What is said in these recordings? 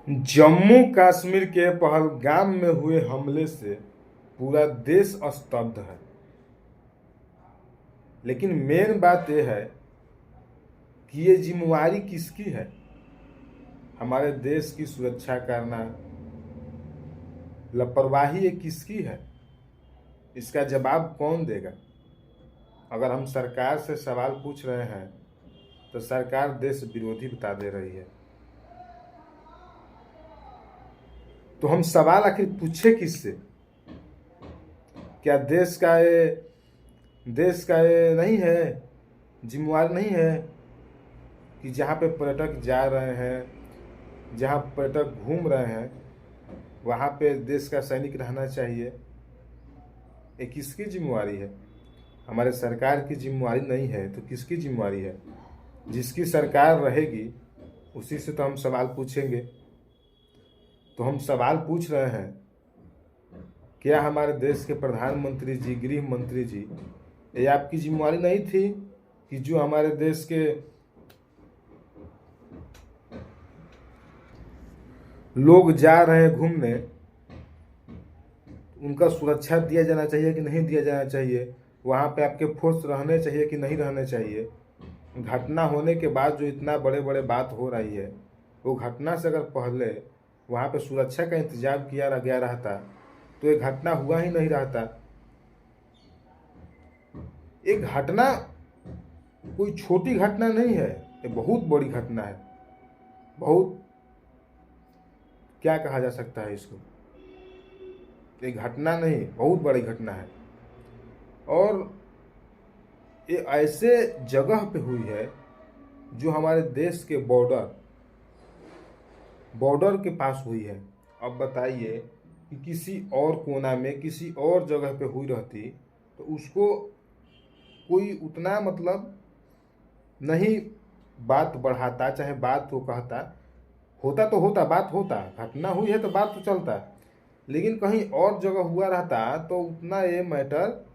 जम्मू कश्मीर के पहलगाम में हुए हमले से पूरा देश स्तब्ध है। लेकिन मेन बात यह है कि ये जिम्मेवारी किसकी है? हमारे देश की सुरक्षा करना, लापरवाही ये किसकी है? इसका जवाब कौन देगा? अगर हम सरकार से सवाल पूछ रहे हैं तो सरकार देश विरोधी बता दे रही है। तो हम सवाल आखिर पूछे किससे? क्या देश का ये नहीं है, जिम्मेवार नहीं है कि जहाँ पे पर्यटक जा रहे हैं, जहाँ पर्यटक घूम रहे हैं, वहाँ पे देश का सैनिक रहना चाहिए? ये किसकी जिम्मेवारी है? हमारे सरकार की जिम्मेवारी नहीं है तो किसकी जिम्मेवारी है? जिसकी सरकार रहेगी उसी से तो हम सवाल पूछेंगे। तो हम सवाल पूछ रहे हैं, क्या हमारे देश के प्रधानमंत्री जी, गृह मंत्री जी, ये आपकी जिम्मेवारी नहीं थी कि जो हमारे देश के लोग जा रहे हैं घूमने, उनका सुरक्षा दिया जाना चाहिए कि नहीं दिया जाना चाहिए? वहाँ पे आपके फोर्स रहने चाहिए कि नहीं रहने चाहिए? घटना होने के बाद जो इतना बड़े बड़े बात हो रही है, वो घटना से अगर पहले वहाँ पे सुरक्षा का इंतजाम किया गया रहता तो ये घटना हुआ ही नहीं रहता। एक घटना कोई छोटी घटना नहीं है, ये बहुत बड़ी घटना है। बहुत क्या कहा जा सकता है इसको? एक घटना नहीं, बहुत बड़ी घटना है। और ये ऐसे जगह पे हुई है जो हमारे देश के बॉर्डर के पास हुई है। अब बताइए कि किसी और कोना में, किसी और जगह पे हुई रहती तो उसको कोई उतना नहीं बात बढ़ाता, चाहे बात वो कहता, होता तो होता, बात होता, घटना हुई है तो बात तो चलता। लेकिन कहीं और जगह हुआ रहता तो उतना ये मैटर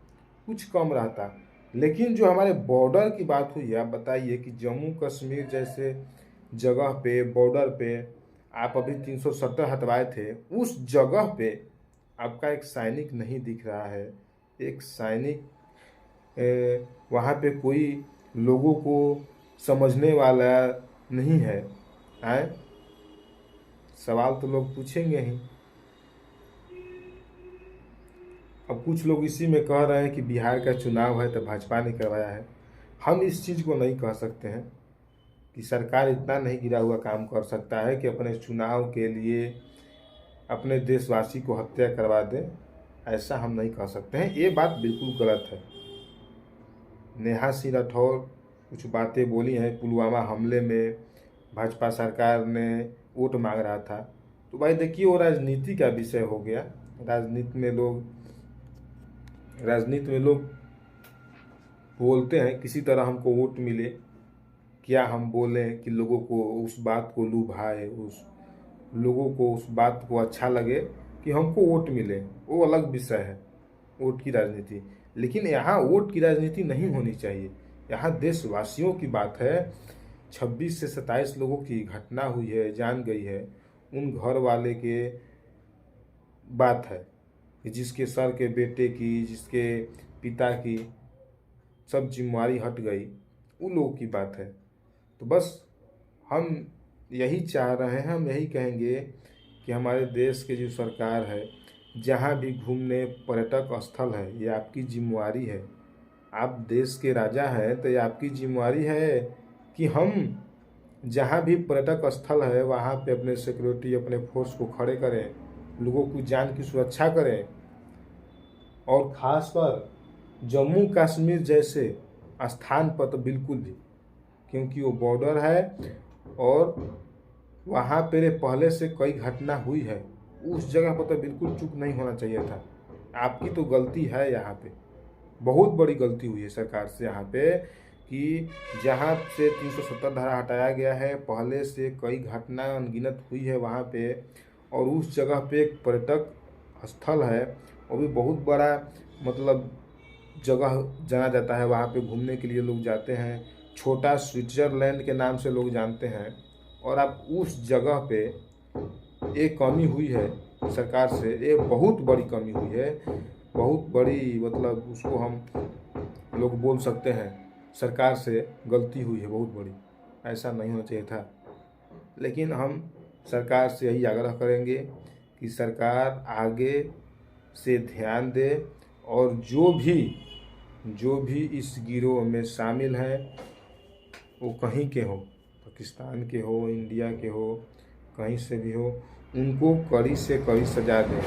कुछ कम रहता। लेकिन जो हमारे बॉर्डर की बात हुई है, आप बताइए कि जम्मू कश्मीर जैसे जगह पे, बॉर्डर पे, आप अभी 370 हटवाए थे, उस जगह पे आपका एक सैनिक नहीं दिख रहा है। एक सैनिक वहाँ पे कोई लोगों को समझने वाला नहीं है। आए सवाल तो लोग पूछेंगे ही। अब कुछ लोग इसी में कह रहे हैं कि बिहार का चुनाव है तो भाजपा ने करवाया है। हम इस चीज़ को नहीं कह सकते हैं कि सरकार इतना नहीं गिरा हुआ काम कर सकता है कि अपने चुनाव के लिए अपने देशवासी को हत्या करवा दे। ऐसा हम नहीं कह सकते हैं, ये बात बिल्कुल गलत है। नेहा सिंह राठौर कुछ बातें बोली हैं पुलवामा हमले में, भाजपा सरकार ने वोट मांग रहा था। तो भाई देखिए, वो राजनीति का विषय हो गया। राजनीति में लोग बोलते हैं किसी तरह हमको वोट मिले, क्या हम बोलें कि लोगों को उस बात को लुभाए, उस लोगों को उस बात को अच्छा लगे कि हमको वोट मिले, वो अलग विषय है, वोट की राजनीति। लेकिन यहाँ वोट की राजनीति नहीं होनी चाहिए। यहाँ देशवासियों की बात है। 26 से 27 लोगों की घटना हुई है, जान गई है। उन घर वाले के बात है कि जिसके सर के बेटे की, जिसके पिता की सब जिम्मेवारी हट गई, उन लोगों की बात है। तो बस हम यही चाह रहे हैं, हम यही कहेंगे कि हमारे देश के जो सरकार है, जहाँ भी घूमने पर्यटक स्थल है, ये आपकी जिम्मेवारी है। आप देश के राजा हैं तो ये आपकी जिम्मेवारी है कि हम जहाँ भी पर्यटक स्थल है वहाँ पे अपने सिक्योरिटी, अपने फोर्स को खड़े करें, लोगों की जान की सुरक्षा करें। और ख़ासकर जम्मू कश्मीर जैसे स्थान पर तो बिल्कुल भी, क्योंकि वो बॉर्डर है और वहाँ पे पहले से कई घटना हुई है। उस जगह पर तो बिल्कुल चुप नहीं होना चाहिए था। आपकी तो गलती है, यहाँ पे बहुत बड़ी गलती हुई है सरकार से यहाँ पे कि जहाँ से 370 धारा हटाया गया है, पहले से कई घटना अनगिनत हुई है वहाँ पे। और उस जगह पे एक पर्यटक स्थल है, वो भी बहुत बड़ा जगह जाना जाता है। वहाँ पे घूमने के लिए लोग जाते हैं, छोटा स्विट्ज़रलैंड के नाम से लोग जानते हैं। और आप उस जगह पे ये कमी हुई है सरकार से, ये बहुत बड़ी कमी हुई है, बहुत बड़ी, मतलब उसको हम लोग बोल सकते हैं सरकार से गलती हुई है बहुत बड़ी, ऐसा नहीं होना चाहिए था। लेकिन हम सरकार से यही आग्रह करेंगे कि सरकार आगे से ध्यान दे और जो भी इस गिरोह में शामिल हैं वो कहीं के हो, पाकिस्तान के हो, इंडिया के हो, कहीं से भी हो, उनको कड़ी से कड़ी सजा दें।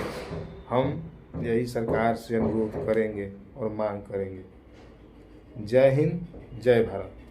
हम यही सरकार से अनुरोध करेंगे और मांग करेंगे। जय हिंद, जय भारत।